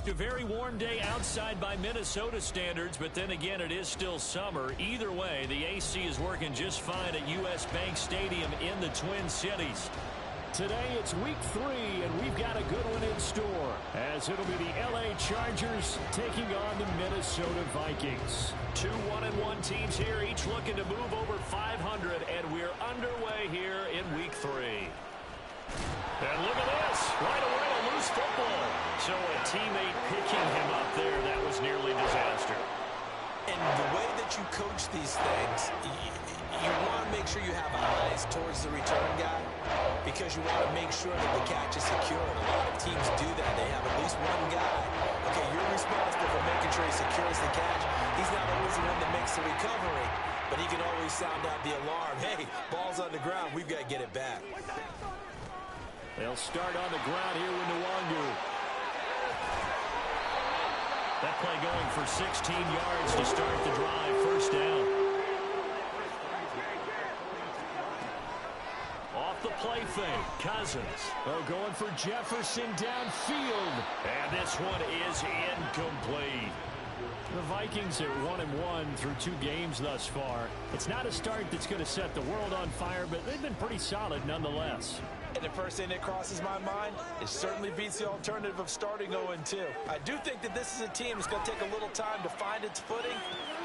A very warm day outside by Minnesota standards, but then again, it is still summer. Either way, the AC is working just fine at U.S. Bank Stadium in the Twin Cities. Today it's week 3, and we've got a good one in store, as it'll be the L.A. Chargers taking on the Minnesota Vikings. 2 1-1 teams here, each looking to move over 500, and we're underway here in week 3. And look at this, right away a loose football. So a teammate picking him up there, that was nearly disaster. And the way that you coach these things, you want to make sure you have eyes towards the return guy because you want to make sure that the catch is secure. And a lot of teams do that. They have at least one guy. Okay, you're responsible for making sure he secures the catch. He's not always the one that makes the recovery, but he can always sound out the alarm. Hey, ball's on the ground. We've got to get it back. They'll start on the ground here with Nwangu. That play going for 16 yards to start the drive. First down. Off the play fake, Cousins. Oh, going for Jefferson downfield. And this one is incomplete. The Vikings are 1-1 through 2 games thus far. It's not a start that's going to set the world on fire, but they've been pretty solid nonetheless. And the first thing that crosses my mind, it certainly beats the alternative of starting 0-2. I do think that this is a team that's going to take a little time to find its footing.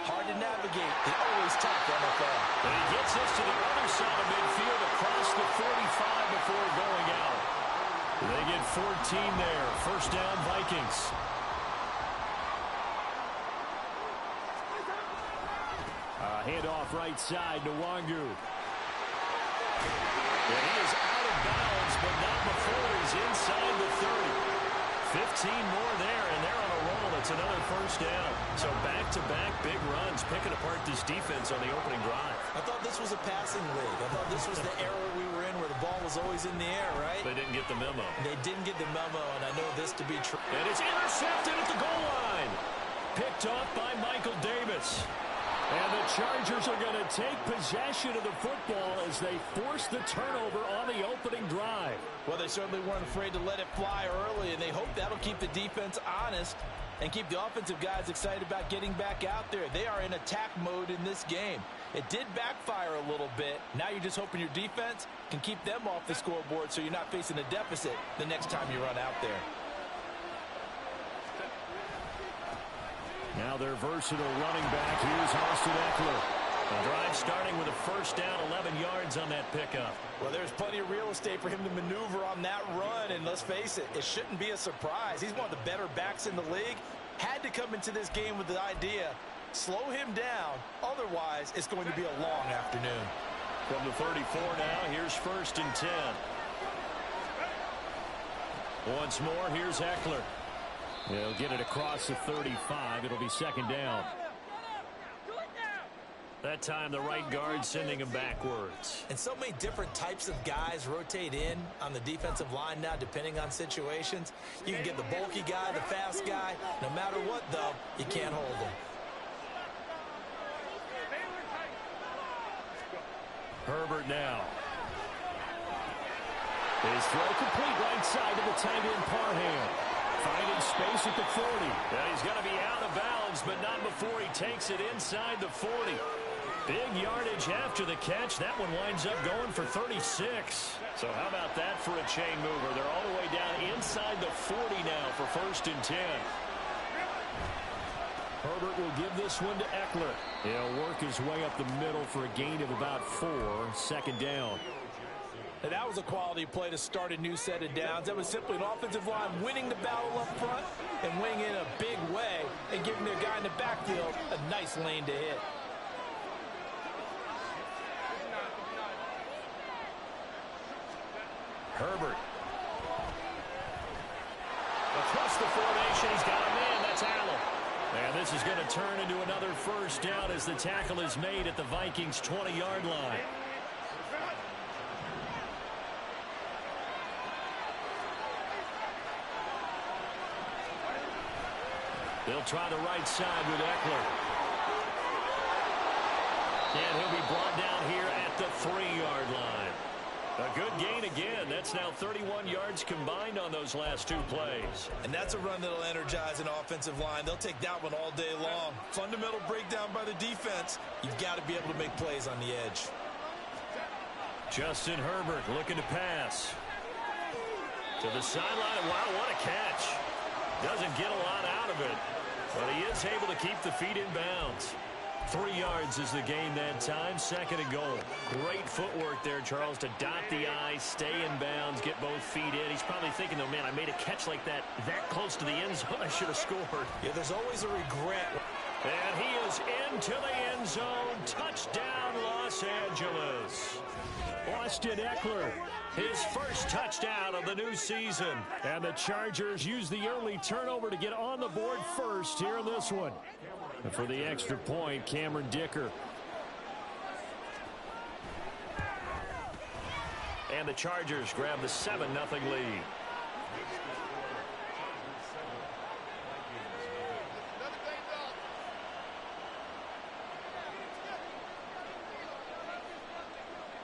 Hard to navigate. They always tough NFL. And he gets us to the other side of midfield across the 45 before going out. They get 14 there. First down, Vikings. Handoff right side, Nwangu. And he is out of bounds, but not before he's inside the 30. 15 more there, and they're on a roll. It's another first down. So back-to-back big runs, picking apart this defense on the opening drive. I thought this was a passing league. I thought this was the era we were in where the ball was always in the air, right? They didn't get the memo. They didn't get the memo, and I know this to be true. And it's intercepted at the goal line. Picked off by Michael Davis. And the Chargers are going to take possession of the football as they force the turnover on the opening drive. Well, they certainly weren't afraid to let it fly early, and they hope that'll keep the defense honest and keep the offensive guys excited about getting back out there. They are in attack mode in this game. It did backfire a little bit. Now you're just hoping your defense can keep them off the scoreboard so you're not facing a deficit the next time you run out there. Now their versatile running back, here's Austin Eckler. The drive starting with a first down, 11 yards on that pickup. Well, there's plenty of real estate for him to maneuver on that run, and let's face it, it shouldn't be a surprise. He's one of the better backs in the league. Had to come into this game with the idea, slow him down, otherwise it's going to be a long afternoon. From the 34 now, here's first and 10. Once more, here's Eckler. They'll get it across the 35. It'll be second down. That time the right guard sending him backwards. And so many different types of guys rotate in on the defensive line now depending on situations. You can get the bulky guy, the fast guy. No matter what, though, you can't hold him. Herbert now. His throw complete right side to the tight end Parham. Finding space at the 40. Yeah, he's going to be out of bounds, but not before he takes it inside the 40. Big yardage after the catch. That one winds up going for 36. So how about that for a chain mover? They're all the way down inside the 40 now for first and 10. Herbert will give this one to Eckler. He'll work his way up the middle for a gain of about 4. Second down. And that was a quality play to start a new set of downs. That was simply an offensive line winning the battle up front and winning in a big way and giving their guy in the backfield a nice lane to hit. Herbert. Across the formation, he's got a man. That's Allen. And this is going to turn into another first down as the tackle is made at the Vikings' 20-yard line. They'll try the right side with Eckler. And he'll be brought down here at the 3-yard line. A good gain again. That's now 31 yards combined on those last 2 plays. And that's a run that'll energize an offensive line. They'll take that one all day long. Fundamental breakdown by the defense. You've got to be able to make plays on the edge. Justin Herbert looking to pass. To the sideline. Wow, what a catch. Doesn't get a lot out of it, but he is able to keep the feet in bounds. 3 yards is the gain that time. 2nd and goal. Great footwork there, Charles, to dot the I, stay in bounds, get both feet in. He's probably thinking, though, man, I made a catch like that close to the end zone. I should have scored. Yeah, there's always a regret. And he is into the end zone. Touchdown, Los Angeles. Austin Eckler, his first touchdown of the new season. And the Chargers use the early turnover to get on the board first here in this one. And for the extra point, Cameron Dicker. And the Chargers grab the 7-0 lead.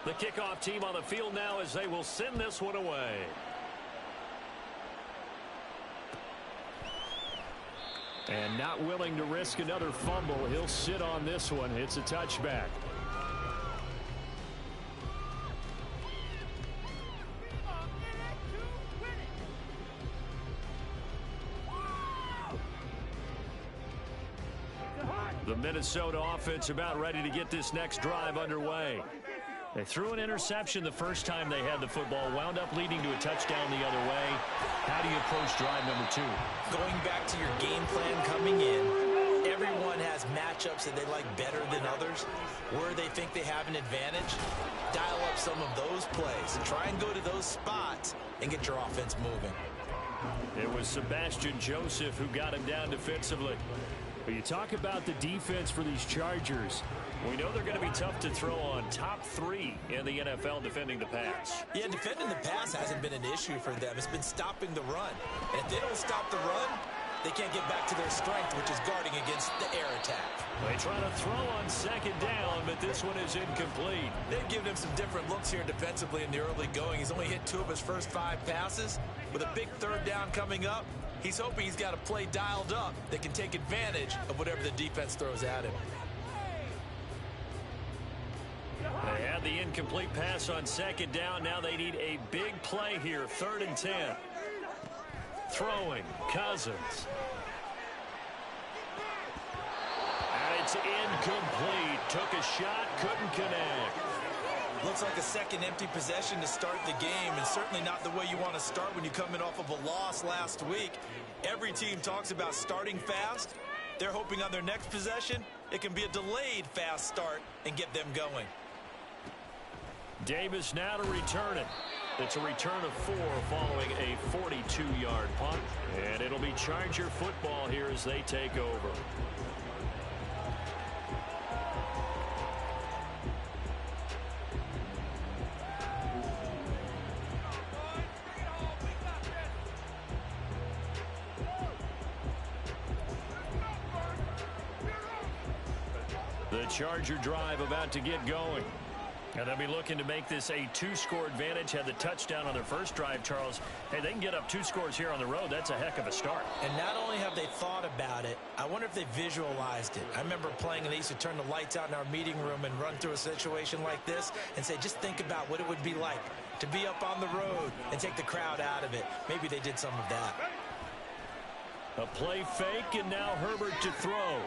The kickoff team on the field now as they will send this one away. And not willing to risk another fumble, he'll sit on this one. It's a touchback. The Minnesota offense about ready to get this next drive underway. They threw an interception the first time they had the football, wound up leading to a touchdown the other way. How do you approach drive number 2? Going back to your game plan coming in, everyone has matchups that they like better than others, where they think they have an advantage. Dial up some of those plays. Try and go to those spots and get your offense moving. It was Sebastian Joseph who got him down defensively. But you talk about the defense for these Chargers. We know they're going to be tough to throw on. Top 3 in the NFL defending the pass. Yeah, defending the pass hasn't been an issue for them. It's been stopping the run. And if they don't stop the run, they can't get back to their strength, which is guarding against the air attack. They try to throw on 2nd down, but this one is incomplete. They've given him some different looks here defensively in the early going. He's only hit 2 of his first 5 passes. With a big 3rd down coming up, he's hoping he's got a play dialed up that can take advantage of whatever the defense throws at him. They had the incomplete pass on 2nd down. Now they need a big play here. 3rd and 10. Throwing. Cousins. And it's incomplete. Took a shot. Couldn't connect. Looks like a second empty possession to start the game, and certainly not the way you want to start when you come in off of a loss last week. Every team talks about starting fast. They're hoping on their next possession, it can be a delayed fast start and get them going. Davis now to return it. It's a return of 4 following a 42-yard punt. And it'll be Charger football here as they take over. The Charger drive about to get going. And they'll be looking to make this a 2-score advantage. Had the touchdown on their first drive, Charles. Hey, they can get up 2 scores here on the road. That's a heck of a start. And not only have they thought about it, I wonder if they visualized it. I remember playing and they used to turn the lights out in our meeting room and run through a situation like this and say, just think about what it would be like to be up on the road and take the crowd out of it. Maybe they did some of that. A play fake, and now Herbert to throw.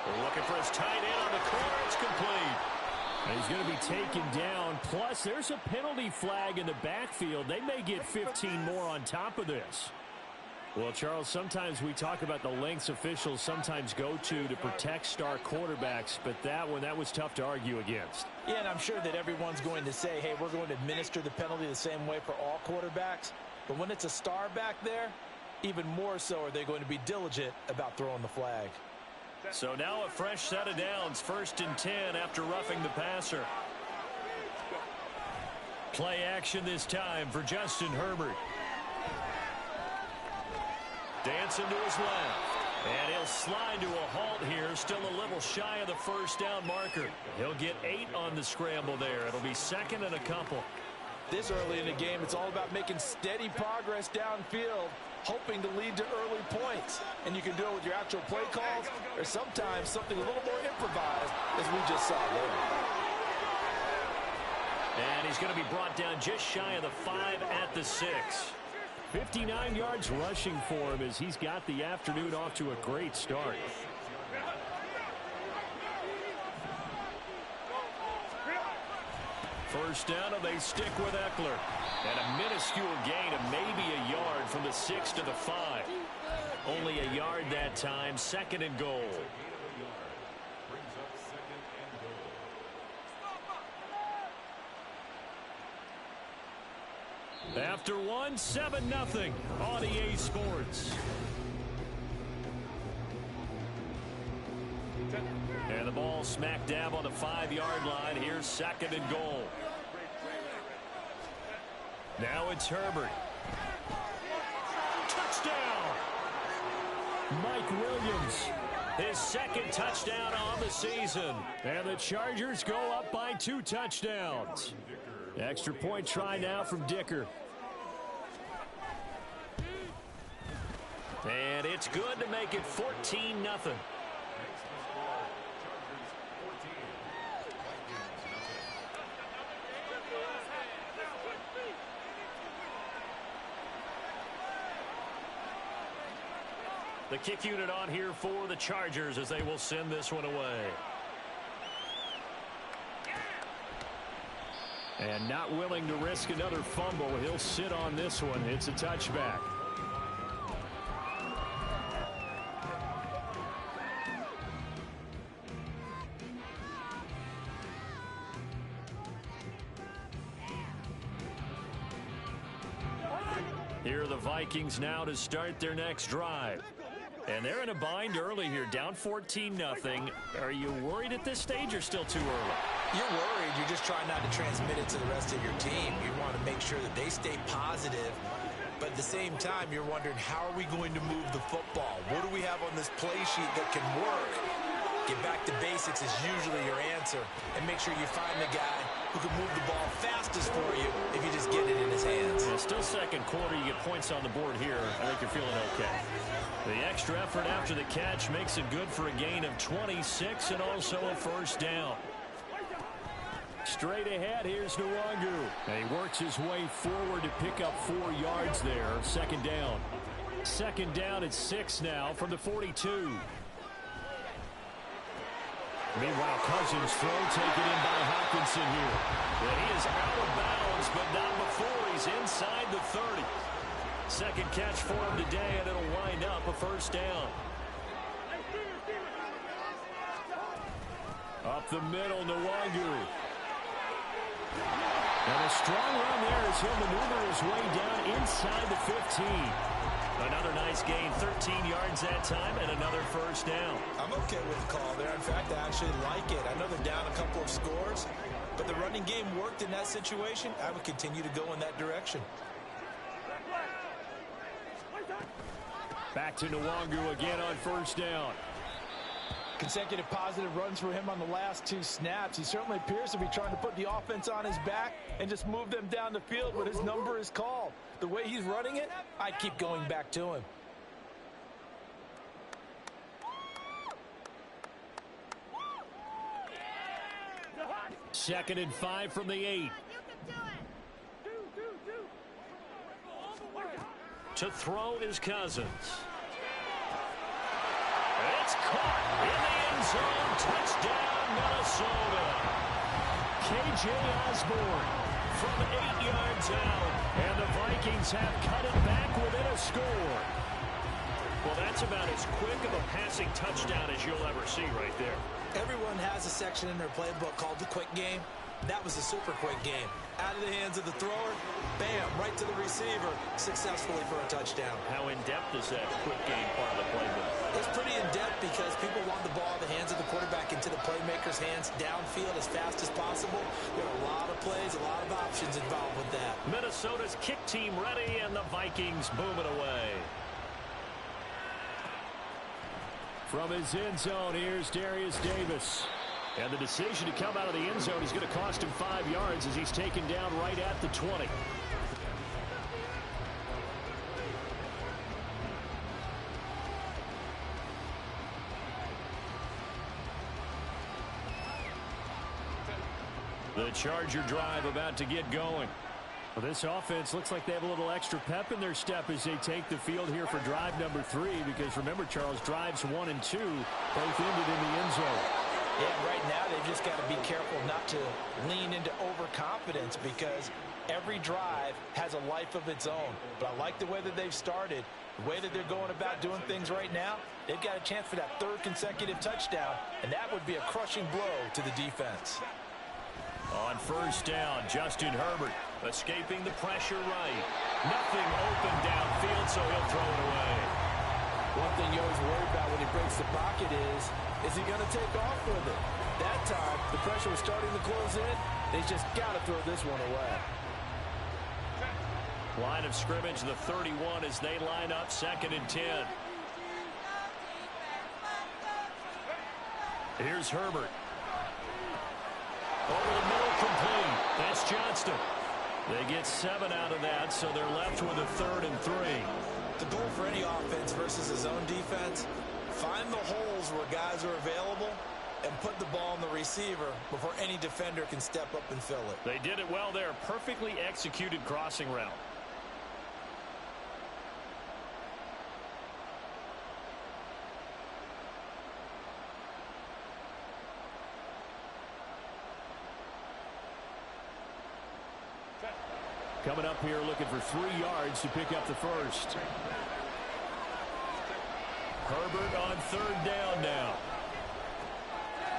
They're looking for his tight end on the corner. It's complete. And he's going to be taken down. Plus, there's a penalty flag in the backfield. They may get 15 more on top of this. Well, Charles, sometimes we talk about the lengths officials sometimes go to protect star quarterbacks, but that was tough to argue against. Yeah, and I'm sure that everyone's going to say, hey, we're going to administer the penalty the same way for all quarterbacks. But when it's a star back there, even more so are they going to be diligent about throwing the flag. So now a fresh set of downs. 1st and 10 after roughing the passer. Play action this time for Justin Herbert. Dancing to his left. And he'll slide to a halt here. Still a little shy of the 1st down marker. He'll get 8 on the scramble there. It'll be 2nd and a couple. This early in the game, it's all about making steady progress downfield, hoping to lead to early points. And you can do it with your actual play calls or sometimes something a little more improvised, as we just saw there. And he's going to be brought down just shy of the 5 at the 6. 59 yards rushing for him as he's got the afternoon off to a great start. First down, and they stick with Eckler. And a minuscule gain of maybe a yard from the 6 to the 5. Only a yard that time, 2nd and goal. After one, 7-0 on EA Sports. And the ball smack dab on the 5-yard line. Here's 2nd and goal. Now it's Herbert. Touchdown! Mike Williams, his 2nd touchdown on the season. And the Chargers go up by 2 touchdowns. Extra point try now from Dicker. And it's good to make it 14-0. The kick unit on here for the Chargers as they will send this one away. And not willing to risk another fumble. He'll sit on this one. It's a touchback. Here are the Vikings now to start their next drive. And they're in a bind early here, down 14-0. Are you worried at this stage or still too early? You're worried. You're just trying not to transmit it to the rest of your team. You want to make sure that they stay positive. But at the same time, you're wondering, how are we going to move the football? What do we have on this play sheet that can work? Get back to basics is usually your answer. And make sure you find the guy who can move the ball fastest for you if you just get it in his hands. Yeah, still 2nd quarter. You get points on the board here. I think you're feeling okay. The extra effort after the catch makes it good for a gain of 26 and also a 1st down. Straight ahead, here's Nwangu. And he works his way forward to pick up 4 yards there. 2nd down. 2nd down at 6 now from the 42. Meanwhile, Cousins throw taken in by Hawkinson here. And he is out of bounds, but not before he's inside the 30. 2nd catch for him today, and it'll wind up a 1st down. Up the middle, Nwangu. And a strong run there as he'll maneuver his way down inside the 15. Another nice gain, 13 yards that time, and another 1st down. I'm okay with the call there. In fact, I actually like it. I know they're down a couple of scores, but the running game worked in that situation. I would continue to go in that direction. Back to Nwangu again on 1st down. Consecutive positive runs for him on the last 2 snaps. He certainly appears to be trying to put the offense on his back and just move them down the field when his number is called. The way he's running it, I'd keep going back to him. Second and 5 from the 8. To throw is Cousins. It's caught in the end zone. Touchdown, Minnesota. K.J. Osborne from 8 yards out. And the Vikings have cut it back within a score. Well, that's about as quick of a passing touchdown as you'll ever see right there. Everyone has a section in their playbook called the quick game. That was a super quick game. Out of the hands of the thrower, bam, right to the receiver, successfully for a touchdown. How in-depth is that quick game part of the playbook? It's pretty in-depth because people want the ball in the hands of the quarterback into the playmaker's hands downfield as fast as possible. There are a lot of plays, a lot of options involved with that. Minnesota's kick team ready, and the Vikings booming away. From his end zone, here's Darius Davis. And the decision to come out of the end zone is going to cost him 5 yards as he's taken down right at the 20. The Charger drive about to get going. Well, this offense looks like they have a little extra pep in their step as they take the field here for drive number 3. Because remember, Charles, drives 1 and 2 both ended in the end zone. Yeah, right now they've just got to be careful not to lean into overconfidence because every drive has a life of its own. But I like the way that they've started, the way that they're going about doing things right now. They've got a chance for that 3rd consecutive touchdown, and that would be a crushing blow to the defense. On first down, Justin Herbert escaping the pressure right. Nothing open downfield, so he'll throw it away. One thing you always worry about when he breaks the pocket is he going to take off with it? That time, the pressure was starting to close in. They just got to throw this one away. Line of scrimmage, the 31 as they line up 2nd and 10. Here's Herbert. Over the middle, complete. That's Johnston. They get 7 out of that, so they're left with a 3rd and 3. The goal for any offense versus his own defense, find the holes where guys are available and put the ball on the receiver before any defender can step up and fill it. They did it well there. Perfectly executed crossing route. Coming up here looking for 3 yards to pick up the first. Herbert on 3rd down now.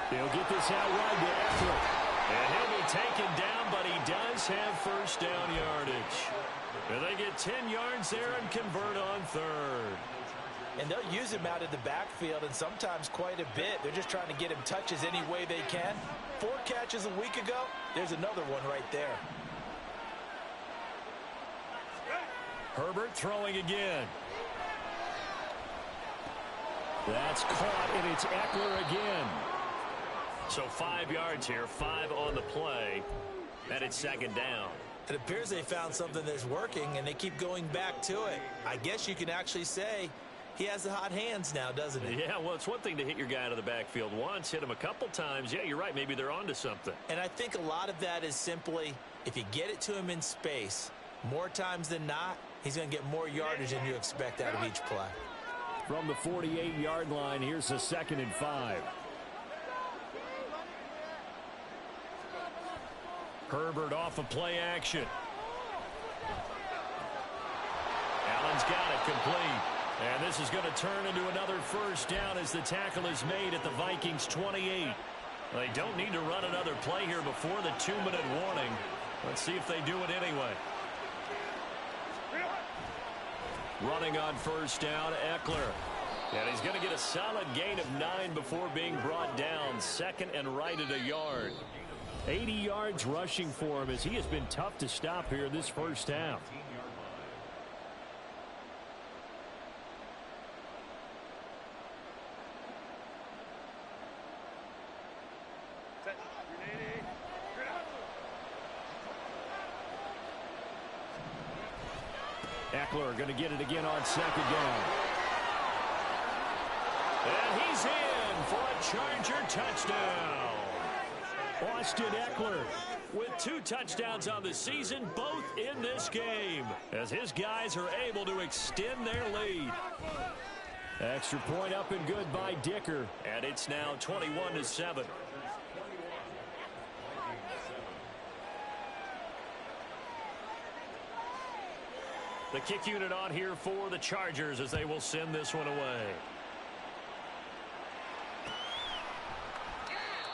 He'll get this out wide to Eckler. And he'll be taken down, but he does have first down yardage. And they get 10 yards there and convert on 3rd. And they'll use him out of the backfield, and sometimes quite a bit. They're just trying to get him touches any way they can. 4 catches a week ago, there's another one right there. Herbert throwing again. That's caught, and it's Eckler again. So 5 yards here, 5 on the play, and it's 2nd down. It appears they found something that's working, and they keep going back to it. I guess you can actually say he has the hot hands now, doesn't he? Yeah, well, it's one thing to hit your guy out of the backfield once, hit him a couple times. Yeah, you're right. Maybe they're onto something. And I think a lot of that is simply if you get it to him in space, more times than not, he's going to get more yardage than you expect out of each play. From the 48-yard line, here's a 2nd and 5. Herbert off of play action. Allen's got it complete. And this is going to turn into another first down as the tackle is made at the Vikings 28. They don't need to run another play here before the 2-minute warning. Let's see if they do it anyway. Running on first down, Eckler. And he's going to get a solid gain of 9 before being brought down. 2nd and right at a yard. 80 yards rushing for him as he has been tough to stop here this first half. Eckler going to get it again on 2nd down. And he's in for a Charger touchdown. Austin Eckler with 2 touchdowns on the season, both in this game, as his guys are able to extend their lead. Extra point up and good by Dicker. And it's now 21-7. The kick unit on here for the Chargers as they will send this one away.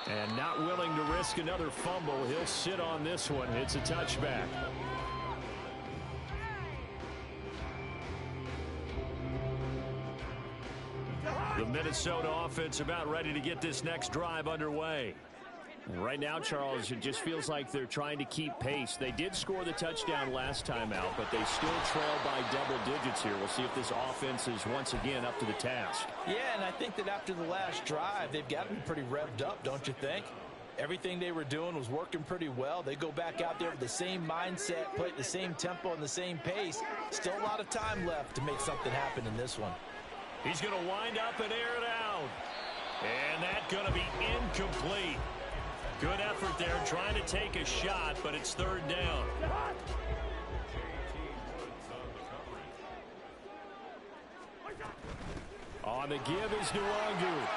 And not willing to risk another fumble. He'll sit on this one. It's a touchback. The Minnesota offense about ready to get this next drive underway. Right now, Charles, it just feels like they're trying to keep pace. They did score the touchdown last time out, but they still trail by double digits here. We'll see if this offense is once again up to the task. Yeah, and I think that after the last drive, they've got to be pretty revved up, don't you think? Everything they were doing was working pretty well. They go back out there with the same mindset, play at the same tempo and the same pace. Still a lot of time left to make something happen in this one. He's going to wind up and air it out. And that's going to be incomplete. Good effort there trying to take a shot, but it's third down. On the give is Nwangu.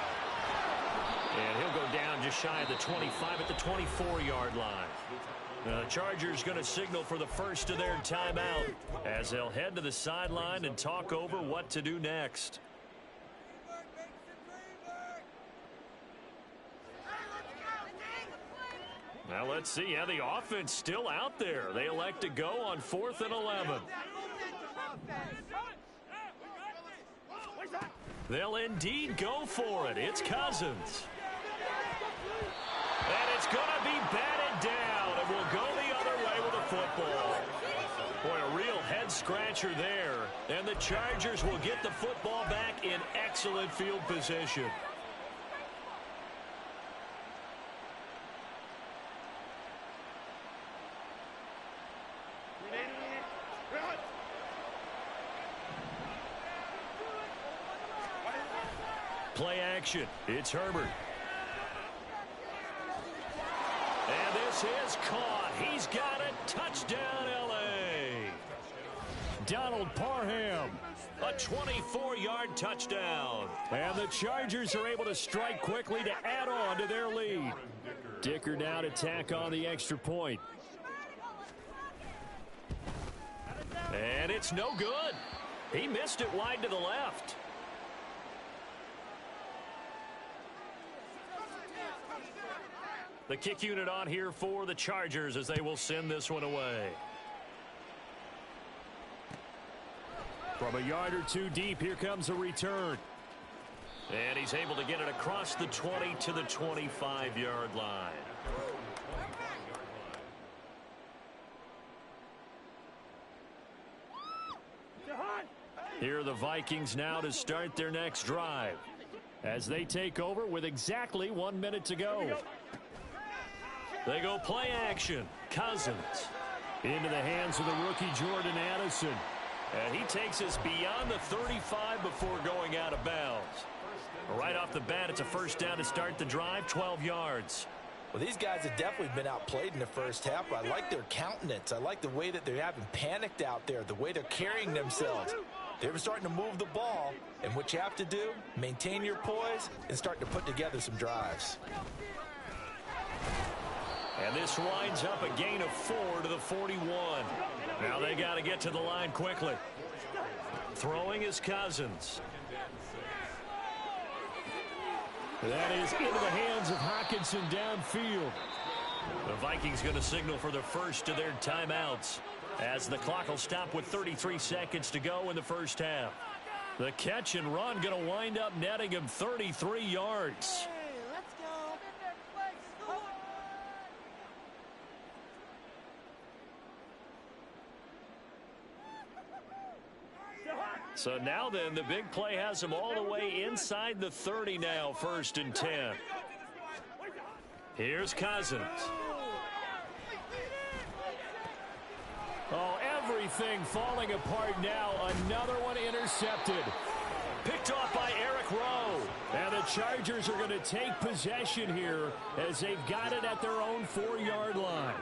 And he'll go down just shy of the 25 at the 24-yard line. The Chargers going to signal for the first of their timeout as they'll head to the sideline and talk over what to do next. Now let's see how the offense still out there. They elect to go on 4th and 11. They'll indeed go for it. It's Cousins. And it's going to be batted down, and will go the other way with the football. Boy, a real head-scratcher there. And the Chargers will get the football back in excellent field position. Play action. It's Herbert. And this is caught. He's got it. Touchdown, L.A. Donald Parham. A 24-yard touchdown. And the Chargers are able to strike quickly to add on to their lead. Dicker now to tack on the extra point. And it's no good. He missed it wide to the left. The kick unit on here for the Chargers as they will send this one away. From a yard or two deep, here comes a return. And he's able to get it across the 20 to the 25-yard line. Here are the Vikings now to start their next drive as they take over with exactly 1 minute to go. They go play action. Cousins. Into the hands of the rookie Jordan Addison. And he takes us beyond the 35 before going out of bounds. Right off the bat, it's a first down to start the drive, 12 yards. Well, these guys have definitely been outplayed in the first half. But I like their countenance. I like the way that they're having panicked out there, the way they're carrying themselves. They were starting to move the ball, and what you have to do, maintain your poise and start to put together some drives. And this winds up a gain of 4 to the 41. Now they got to get to the line quickly. Throwing is Cousins. That is into the hands of Hockenson downfield. The Vikings going to signal for the first of their timeouts as the clock will stop with 33 seconds to go in the first half. The catch and run going to wind up netting him 33 yards. So now then, the big play has him all the way inside the 30 now, 1st and 10. Here's Cousins. Oh, everything falling apart now. Another one intercepted. Picked off by Eric Rowe. And the Chargers are going to take possession here as they've got it at their own 4-yard line.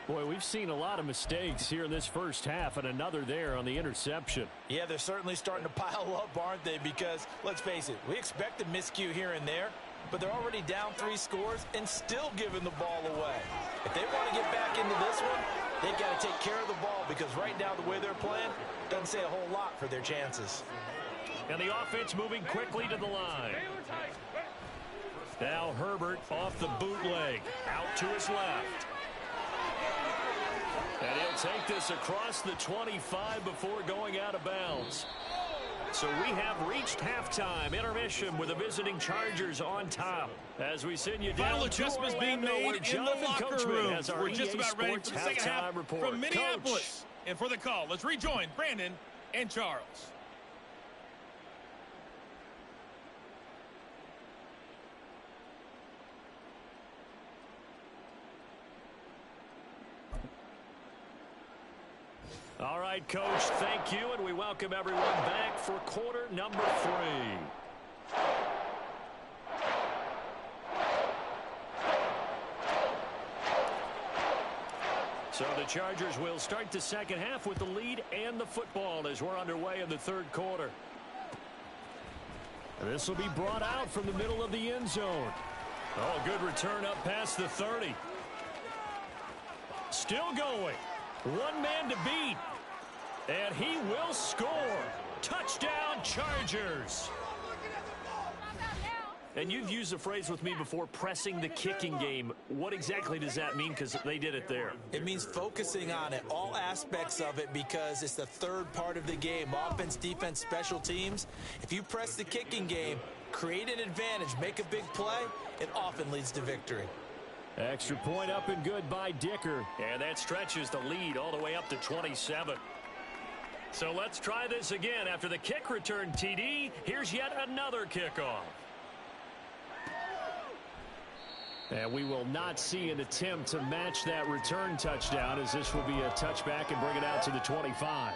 Boy, we've seen a lot of mistakes here in this first half, and another there on the interception. Yeah, they're certainly starting to pile up, aren't they? Because, let's face it, we expect a miscue here and there, but they're already down 3 scores and still giving the ball away. If they want to get back into this one, they've got to take care of the ball because right now the way they're playing doesn't say a whole lot for their chances. And the offense moving quickly to the line. Now Herbert off the bootleg, out to his left. And he'll take this across the 25 before going out of bounds. So we have reached halftime. Intermission with the visiting Chargers on top. As we send you down Final adjustments being made in the locker room. We're just about ready for the second half report. From Minneapolis. Coach. And for the call, let's rejoin Brandon and Charles. All right, Coach, thank you, and we welcome everyone back for quarter number 3. So the Chargers will start the second half with the lead and the football as we're underway in the third quarter. This will be brought out from the middle of the end zone. Oh, good return up past the 30. Still going. One man to beat. And he will score. Touchdown, Chargers. And you've used the phrase with me before, pressing the kicking game. What exactly does that mean? Because they did it there. It means focusing on it, all aspects of it, because it's the third part of the game. Offense, defense, special teams. If you press the kicking game, create an advantage, make a big play, it often leads to victory. Extra point up and good by Dicker. And that stretches the lead all the way up to 27. So let's try this again. After the kick return TD, here's yet another kickoff. And we will not see an attempt to match that return touchdown, as this will be a touchback and bring it out to the 25.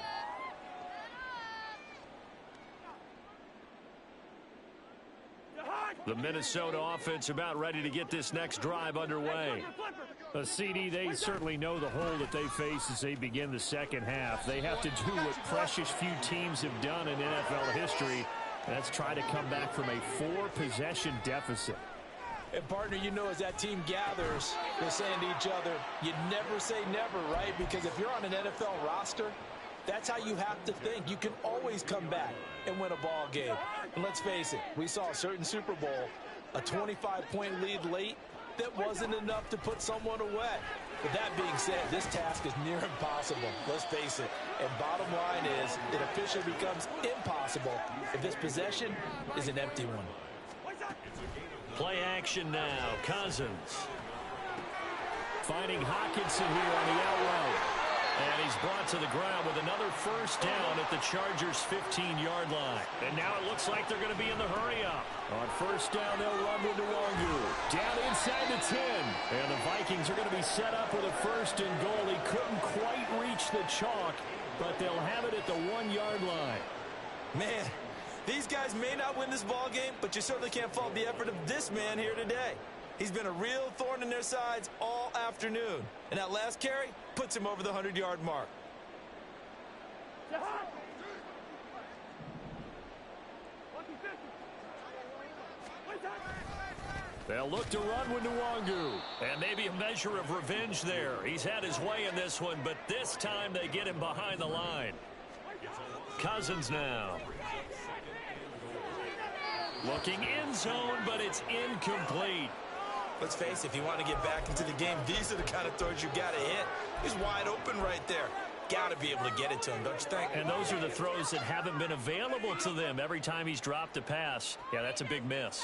The Minnesota offense about ready to get this next drive underway. A CD, they certainly know the hole that they face as they begin the second half. They have to do what precious few teams have done in NFL history. That's try to come back from a 4-possession deficit. And, partner, you know, as that team gathers, they're saying to each other, you never say never, right? Because if you're on an NFL roster, that's how you have to think. You can always come back and win a ball game. And let's face it, we saw a certain Super Bowl, a 25-point lead late, that wasn't enough to put someone away. But that being said, this task is near impossible. Let's face it. And bottom line is, it officially becomes impossible if this possession is an empty one. Play action now. Cousins. Finding Hawkinson here on the out route. And he's brought to the ground with another first down at the Chargers' 15-yard line. And now it looks like they're going to be in the hurry-up. On first down, they'll run with Nwangu. Down inside the 10. And the Vikings are going to be set up with a first and goal. He couldn't quite reach the chalk, but they'll have it at the 1-yard line. Man, these guys may not win this ball game, but you certainly can't fault the effort of this man here today. He's been a real thorn in their sides all afternoon. And that last carry puts him over the 100-yard mark. They'll look to run with Nwangu. And maybe a measure of revenge there. He's had his way in this one, but this time they get him behind the line. Cousins now. Looking in zone, but it's incomplete. Let's face it, if you want to get back into the game, these are the kind of throws you got to hit. He's wide open right there. Got to be able to get it to him, don't you think? And those are the throws that haven't been available to them every time he's dropped a pass. Yeah, that's a big miss.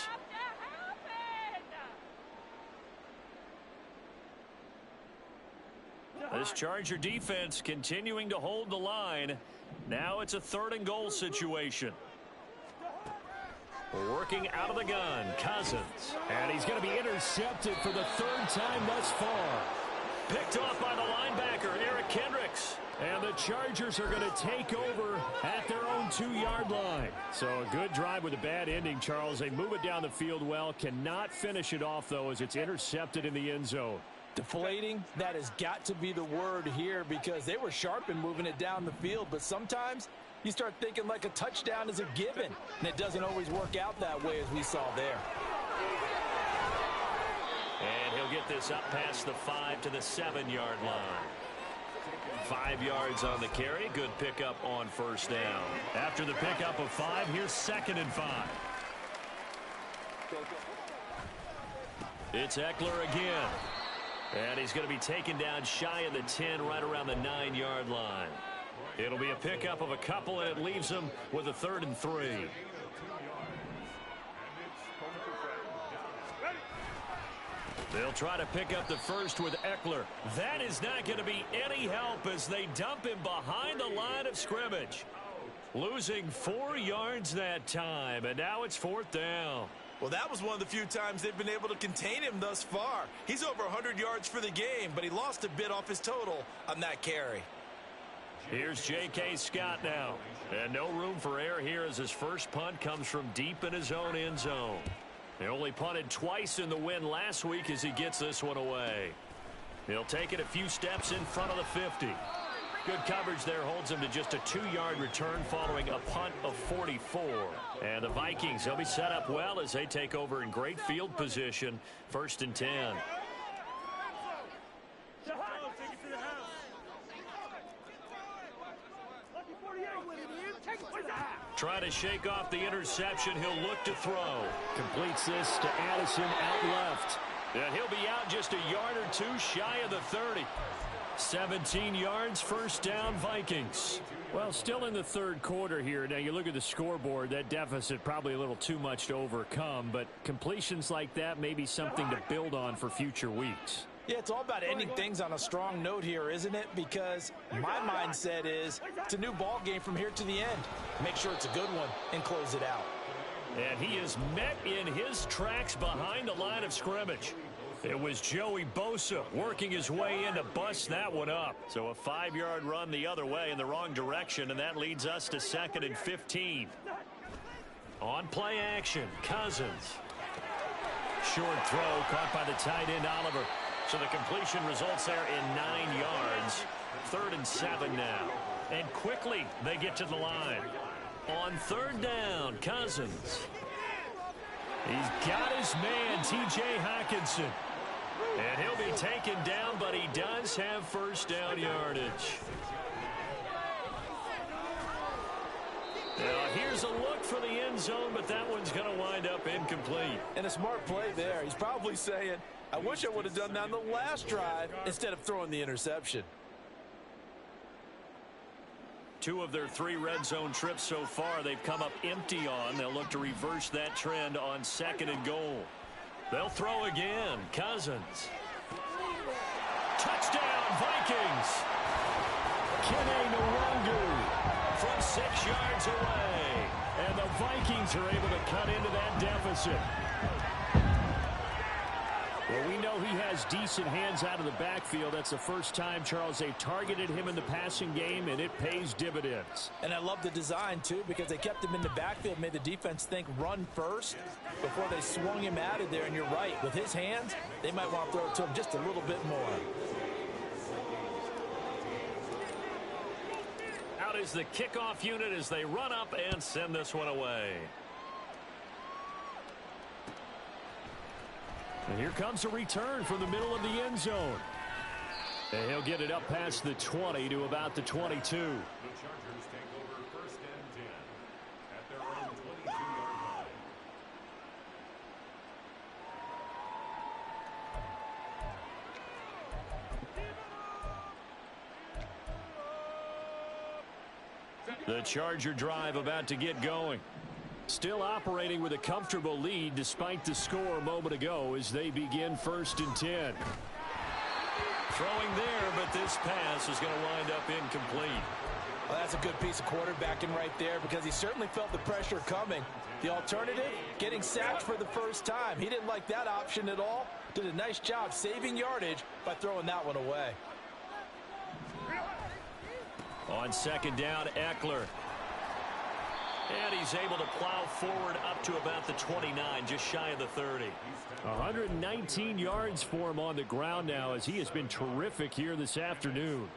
This Charger defense continuing to hold the line. Now it's a 3rd and goal situation. Working out of the gun, Cousins. And he's going to be intercepted for the 3rd time thus far. Picked off by the linebacker, Eric Kendricks. And the Chargers are going to take over at their own 2-yard line. So a good drive with a bad ending, Charles. They move it down the field well. Cannot finish it off, though, as it's intercepted in the end zone. Deflating, that has got to be the word here, because they were sharp in moving it down the field. But sometimes you start thinking like a touchdown is a given, and it doesn't always work out that way, as we saw there. And he'll get this up past the 5 to the 7-yard line. 5 yards on the carry. Good pickup on first down. After the pickup of 5, here's 2nd and 5. It's Eckler again. And he's going to be taken down shy of the 10, right around the 9-yard line. It'll be a pickup of a couple, and it leaves them with a 3rd and 3. They'll try to pick up the first with Eckler. That is not going to be any help as they dump him behind the line of scrimmage. Losing 4 yards that time, and now it's 4th down. Well, that was one of the few times they've been able to contain him thus far. He's over 100 yards for the game, but he lost a bit off his total on that carry. Here's J.K. Scott now. And no room for error here as his first punt comes from deep in his own end zone. He only punted twice in the win last week as he gets this one away. He'll take it a few steps in front of the 50. Good coverage there holds him to just a 2-yard return following a punt of 44. And the Vikings, they'll be set up well as they take over in great field position. 1st and 10. Try to shake off the interception. He'll look to throw. Completes this to Addison out left. And he'll be out just a yard or 2 shy of the 30. 17 yards, 1st down, Vikings. Well, still in the 3rd quarter here. Now, you look at the scoreboard, that deficit probably a little too much to overcome, but completions like that may be something to build on for future weeks. Yeah, it's all about ending things on a strong note here, isn't it? Because my mindset is it's a new ball game from here to the end. Make sure it's a good one and close it out. And he is met in his tracks behind the line of scrimmage. It was Joey Bosa working his way in to bust that one up. So a 5-yard run the other way in the wrong direction, and that leads us to 2nd and 15. On play action, Cousins. Short throw caught by the tight end, Oliver. So the completion results there in 9 yards. 3rd and 7 now. And quickly they get to the line. On 3rd down, Cousins. He's got his man, T.J. Hockenson. And he'll be taken down, but he does have 1st down yardage. Now, here's a look for the end zone, but that one's going to wind up incomplete. And a smart play there. He's probably saying, I wish I would have done that on the last drive instead of throwing the interception. 2 of their 3 red zone trips so far they've come up empty on. They'll look to reverse that trend on 2nd and goal. They'll throw again. Cousins. Touchdown, Vikings. Kene Nwangu from 6 yards away. And the Vikings are able to cut into that deficit. Well, we know he has decent hands out of the backfield. That's the first time, Charles, they've targeted him in the passing game, and it pays dividends. And I love the design, too, because they kept him in the backfield, made the defense think run first before they swung him out of there. And you're right, with his hands, they might want to throw it to him just a little bit more. Out is the kickoff unit as they run up and send this one away. And here comes a return from the middle of the end zone. And he'll get it up past the 20 to about the 22. The Chargers take over 1st and 10 at their own 22-yard line. The Charger drive about to get going. Still operating with a comfortable lead despite the score a moment ago as they begin 1st and 10. Throwing there, but this pass is going to wind up incomplete. Well, that's a good piece of quarterbacking right there because he certainly felt the pressure coming. The alternative, getting sacked for the first time. He didn't like that option at all. Did a nice job saving yardage by throwing that one away. On 2nd down, Eckler. And he's able to plow forward up to about the 29, just shy of the 30. 119 yards for him on the ground now as he has been terrific here this afternoon.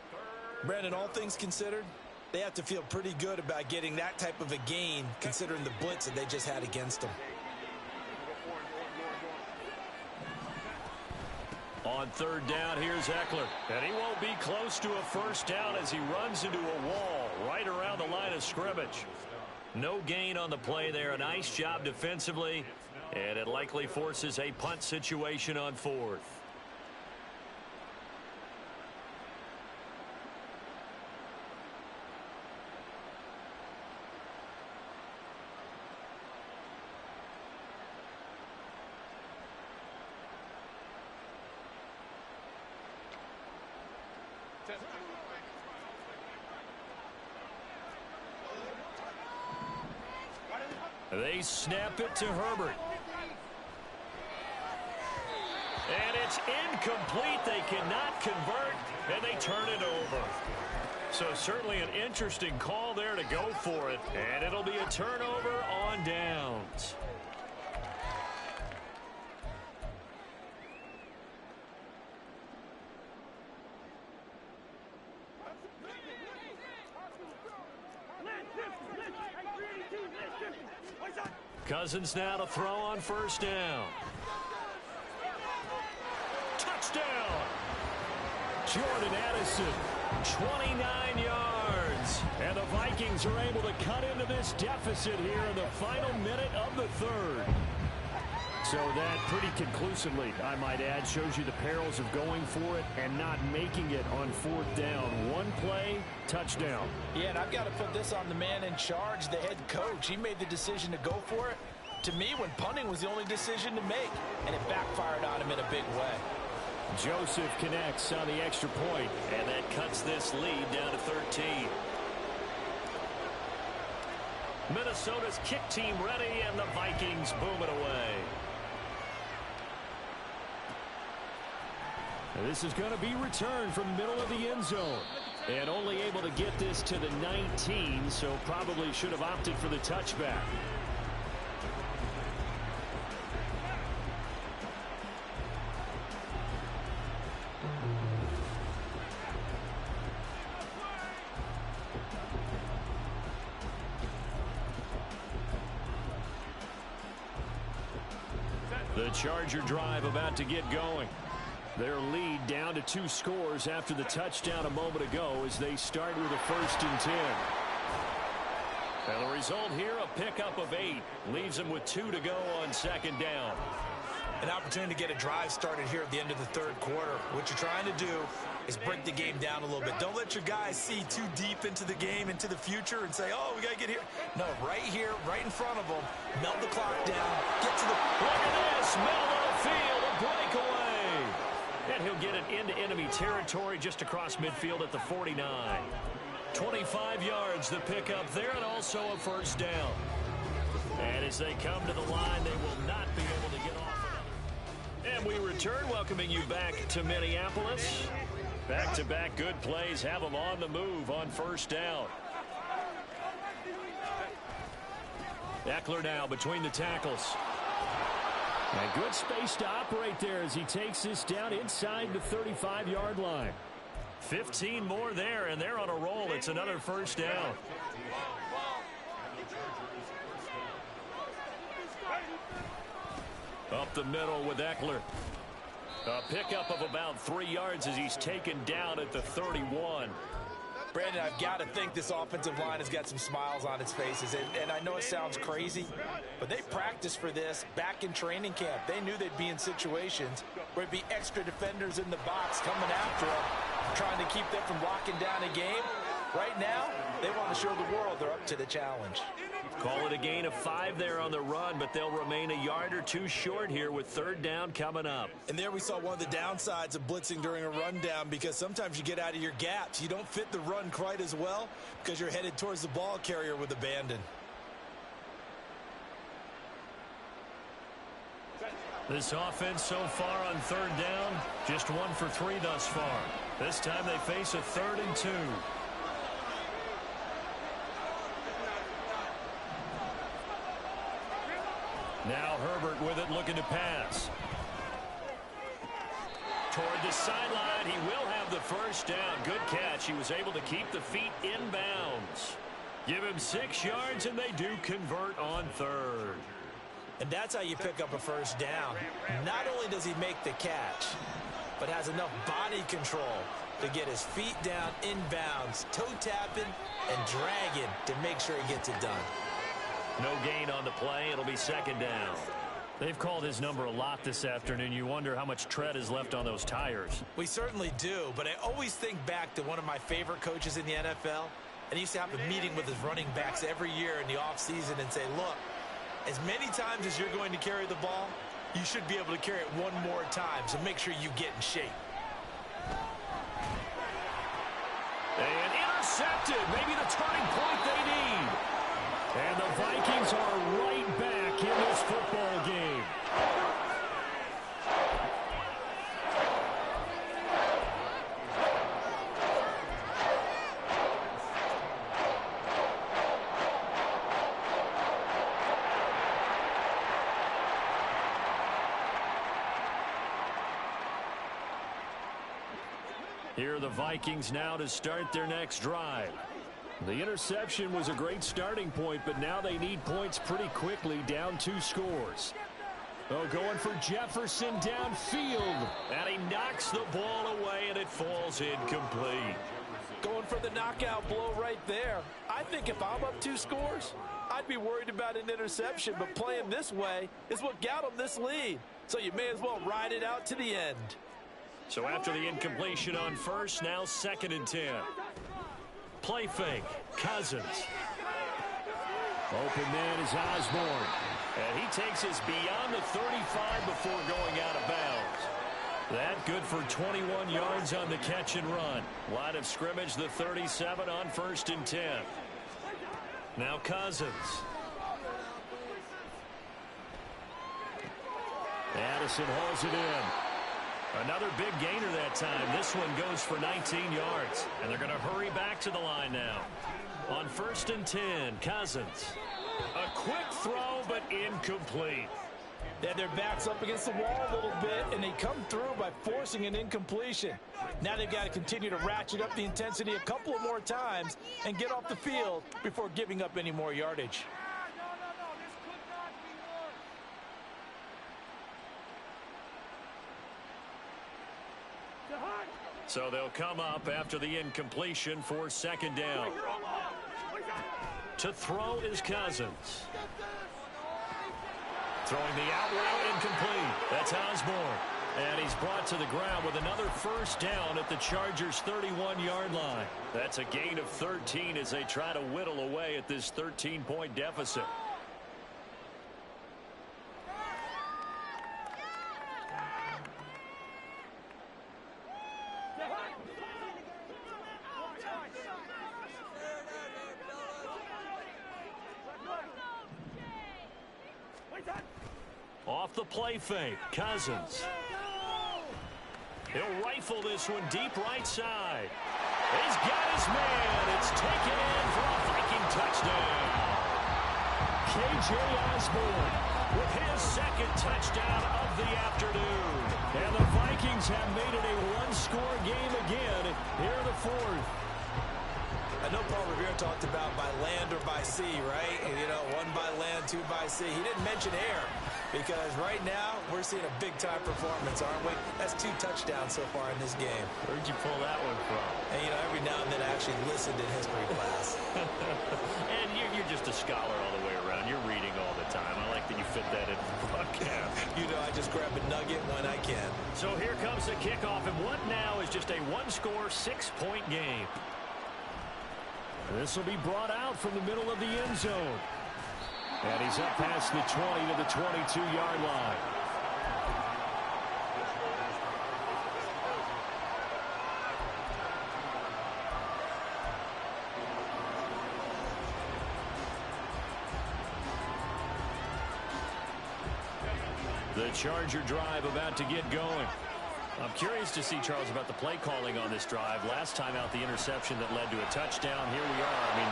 Brandon, all things considered, they have to feel pretty good about getting that type of a gain considering the blitz that they just had against them. On 3rd down, here's Eckler. And he won't be close to a 1st down as he runs into a wall right around the line of scrimmage. No gain on the play there. A nice job defensively. And it likely forces a punt situation on 4th. They snap it to Herbert. And it's incomplete. They cannot convert, and they turn it over. So certainly an interesting call there to go for it, and it'll be a turnover on downs. Cousins now to throw on first down. Touchdown! Jordan Addison, 29 yards. And the Vikings are able to cut into this deficit here in the final minute of the third. So that pretty conclusively, I might add, shows you the perils of going for it and not making it on fourth down. One play, touchdown. Yeah, and I've got to put this on the man in charge, the head coach. He made the decision to go for it. To me, when punting was the only decision to make, and it backfired on him in a big way. Joseph connects on the extra point, and that cuts this lead down to 13. Minnesota's kick team ready, and the Vikings boom it away. This is going to be returned from the middle of the end zone. And only able to get this to the 19, so probably should have opted for the touchback. The Charger drive about to get going. Their lead down to 2 scores after the touchdown a moment ago as they start with a 1st and 10. And the result here, a pickup of 8. Leaves them with 2 to go on 2nd down. An opportunity to get a drive started here at the end of the 3rd quarter. What you're trying to do is break the game down a little bit. Don't let your guys see too deep into the game, into the future, and say, oh, we got to get here. No, right here, right in front of them. Melt the clock down. Get to the... Look at this. Middle of the field. A breakaway. And he'll get it into enemy territory just across midfield at the 49. 25 yards the pickup there, and also a 1st down. And as they come to the line, they will not be able to get off another. And we return, welcoming you back to Minneapolis. Back-to-back good plays have them on the move on 1st down. Eckler now between the tackles. And good space to operate there as he takes this down inside the 35-yard line. 15 more there, and they're on a roll. It's another 1st down. Up the middle with Eckler. A pickup of about 3 yards as he's taken down at the 31. Brandon, I've got to think this offensive line has got some smiles on its faces. And I know it sounds crazy, but they practiced for this back in training camp. They knew they'd be in situations where it'd be extra defenders in the box coming after them, trying to keep them from locking down a game. Right now, they want to show the world they're up to the challenge. Call it a gain of 5 there on the run, but they'll remain a yard or 2 short here with 3rd down coming up. And there we saw one of the downsides of blitzing during a rundown, because sometimes you get out of your gaps. You don't fit the run quite as well because you're headed towards the ball carrier with abandon. This offense so far on 3rd down, just 1 for 3 thus far. This time they face a 3rd and 2. Now Herbert with it, looking to pass. Toward the sideline, he will have the 1st down. Good catch. He was able to keep the feet inbounds. Give him 6 yards, and they do convert on 3rd. And that's how you pick up a 1st down. Not only does he make the catch, but has enough body control to get his feet down inbounds, toe tapping and dragging to make sure he gets it done. No gain on the play. It'll be 2nd down. They've called his number a lot this afternoon. You wonder how much tread is left on those tires. We certainly do, but I always think back to one of my favorite coaches in the NFL, and he used to have a meeting with his running backs every year in the offseason and say, look, as many times as you're going to carry the ball, you should be able to carry it 1 more time, so make sure you get in shape. And intercepted. Maybe the turning point they need. And the Vikings are right back in this football game. Here are the Vikings now to start their next drive. The interception was a great starting point, but now they need points pretty quickly, down 2 scores. Oh, going for Jefferson downfield. And he knocks the ball away, and it falls incomplete. Going for the knockout blow right there. I think if I'm up 2 scores, I'd be worried about an interception, but playing this way is what got them this lead. So you may as well ride it out to the end. So after the incompletion on first, now 2nd and 10. Play fake. Cousins. Open man is Osborne. And he takes us beyond the 35 before going out of bounds. That good for 21 yards on the catch and run. Line of scrimmage, the 37 on 1st and 10. Now Cousins. Addison hauls it in. Another big gainer that time. This one goes for 19 yards. And they're going to hurry back to the line now. On 1st and 10, Cousins. A quick throw, but incomplete. They had their backs up against the wall a little bit, and they come through by forcing an incompletion. Now they've got to continue to ratchet up the intensity a couple of more times and get off the field before giving up any more yardage. So they'll come up after the incompletion for 2nd down. To throw is Cousins. Throwing the out route incomplete. That's Osborne. And he's brought to the ground with another 1st down at the Chargers' 31-yard line. That's a gain of 13 as they try to whittle away at this 13-point deficit. Off the play fake, Cousins. He'll rifle this one deep right side. He's got his man. It's taken in for a Viking touchdown. K.J. Osborne with his 2nd touchdown of the afternoon. And the Vikings have made it a 1-score game again here in the 4th. I know Paul Revere talked about by land or by sea, right? And, you know, 1 by land, 2 by sea. He didn't mention air because right now we're seeing a big-time performance, aren't we? That's 2 touchdowns so far in this game. Where'd you pull that one from? And, you know, every now and then I actually listened in history class. And you're just a scholar all the way around. You're reading all the time. I like that you fit that in the broadcast. You know, I just grab a nugget when I can. So here comes the kickoff, and what now is just a 1-score, 6-point game. This will be brought out from the middle of the end zone. And he's up past the 20 to the 22-yard line. The Charger drive about to get going. I'm curious to see, Charles, about the play calling on this drive. Last time out, the interception that led to a touchdown. Here we are. I mean,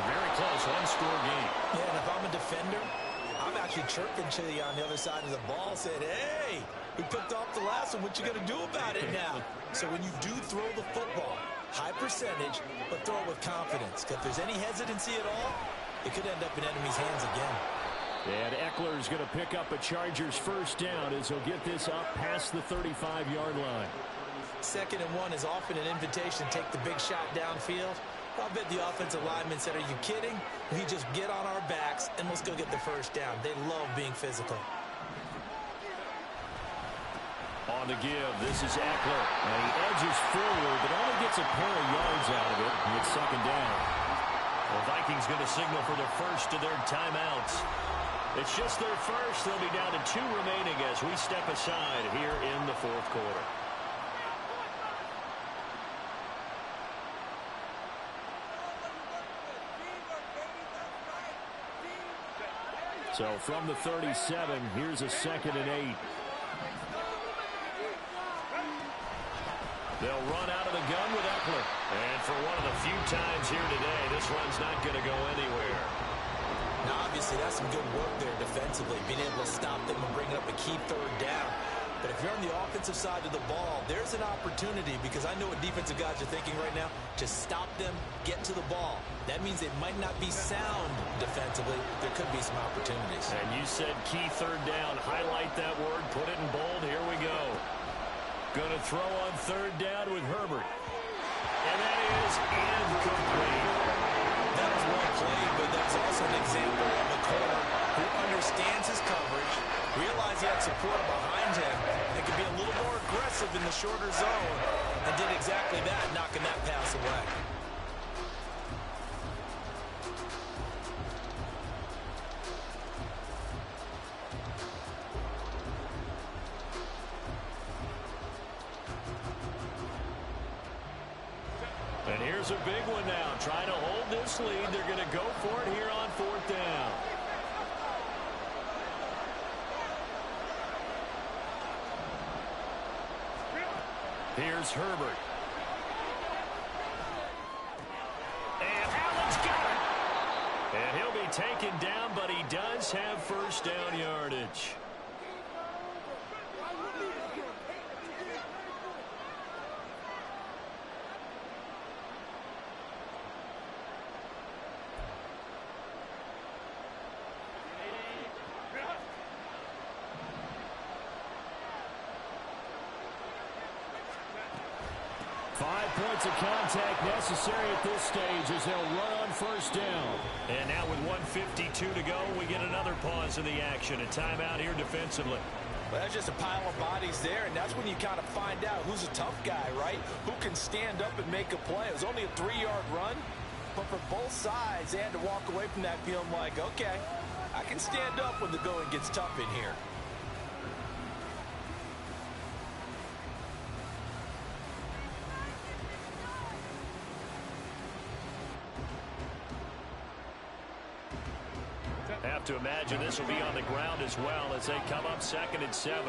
very close, 1-score game. Yeah, and if I'm a defender, I'm actually chirping to you on the other side of the ball, saying, hey, we picked off the last one. What you going to do about it now? So when you do throw the football, high percentage, but throw it with confidence. Because if there's any hesitancy at all, it could end up in enemy's hands again. And Eckler's going to pick up a Chargers 1st down as he'll get this up past the 35-yard line. 2nd and 1 is often an invitation to take the big shot downfield. I bet the offensive linemen said, are you kidding? We just get on our backs and let's go get the 1st down. They love being physical. On the give, this is Eckler. And he edges forward, but only gets a pair of yards out of it. And it's 2nd down. The Vikings going to signal for the first of their timeouts. It's just their first. They'll be down to 2 remaining as we step aside here in the 4th quarter. So from the 37, here's a 2nd and 8. They'll run out of the gun with Eckler. And for one of the few times here today, this run's not going to go anywhere. Now, obviously, that's some good work there defensively, being able to stop them and bring up a key 3rd down. But if you're on the offensive side of the ball, there's an opportunity, because I know what defensive guys are thinking right now. Just stop them, get to the ball. That means they might not be sound defensively. There could be some opportunities. And you said key 3rd down. Highlight that word. Put it in bold. Here we go. Going to throw on 3rd down with Herbert. And that is incomplete. That was well played, but that's also an example of a corner who understands his coverage, realized he had support behind him, and could be a little more aggressive in the shorter zone, and did exactly that, knocking that pass away. And here's a big one now. Trying to hold this lead. They're going to go for it here on 4th down. Here's Herbert. And Allen's got it. And he'll be taken down, but he does have 1st down yardage. Points of contact necessary at this stage as they'll run on 1st down. And now with 1:52 to go, we get another pause in the action. A timeout here defensively. Well, that's just a pile of bodies there, and that's when you kind of find out who's a tough guy, right? Who can stand up and make a play. It was only a 3-yard run, but for both sides, they had to walk away from that feeling like, okay, I can stand up when the going gets tough in here. Have to imagine this will be on the ground as well as they come up 2nd and 7.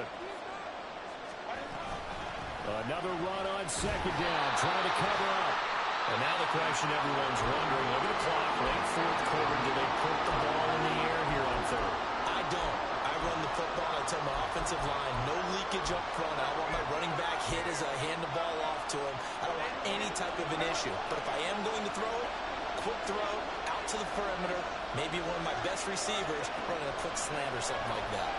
Another run on 2nd down, trying to cover up. And now the question everyone's wondering, look at the clock, late 4th quarter, do they put the ball in the air here on 3rd? I don't. I run the football. I tell my offensive line, no leakage up front. I want my running back hit as I hand the ball off to him. I don't want any type of an issue. But if I am going to throw it, quick throw, out to the perimeter, maybe one of my best receivers running a quick slant or something like that.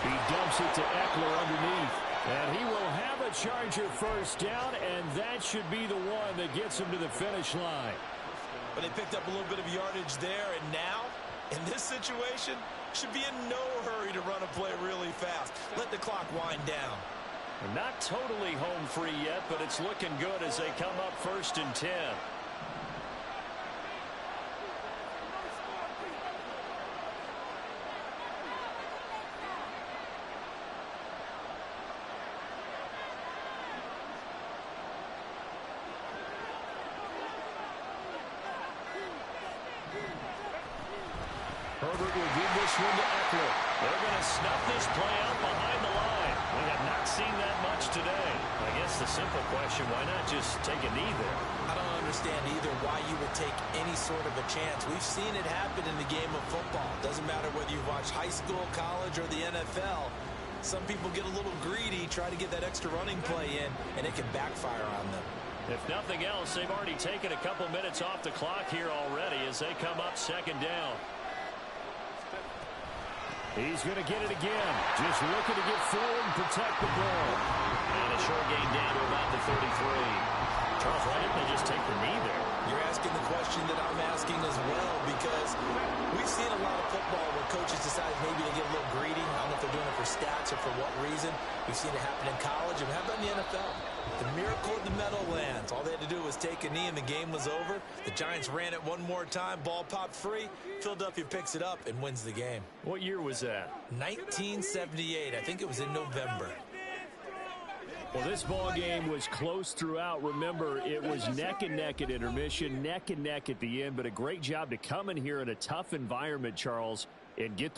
He dumps it to Eckler underneath. And he will have a Charger 1st down, and that should be the one that gets him to the finish line. But they picked up a little bit of yardage there, and now, in this situation, should be in no hurry to run a play really fast. Let the clock wind down. Not totally home free yet, but it's looking good as they come up 1st and 10. Herbert will give this one to Eckler. They're going to snuff this play out behind the line. We have not seen that much today. I guess the simple question, why not just take a knee there? I don't understand either why you would take any sort of a chance. We've seen it happen in the game of football. Doesn't matter whether you watch high school, college, or the NFL. Some people get a little greedy, try to get that extra running play in, and it can backfire on them. If nothing else, they've already taken a couple minutes off the clock here already as they come up 2nd down. He's going to get it again. Just looking to get forward and protect the ball. And a short gain down to about the 33. Charles, why didn't they just take the knee there? You're asking the question that I'm asking as well, because we've seen a lot of football where coaches decide maybe to get a little greedy. I don't know if they're doing it for stats or for what reason. We've seen it happen in college, and how about in the NFL? The miracle of the Meadowlands. All they had to do was take a knee, and the game was over. The Giants ran it one more time. Ball popped free. Philadelphia picks it up and wins the game. What year was that? 1978. I think it was in November. Well, this ball game was close throughout. Remember, it was neck and neck at intermission, neck and neck at the end, but a great job to come in here in a tough environment, Charles, and get the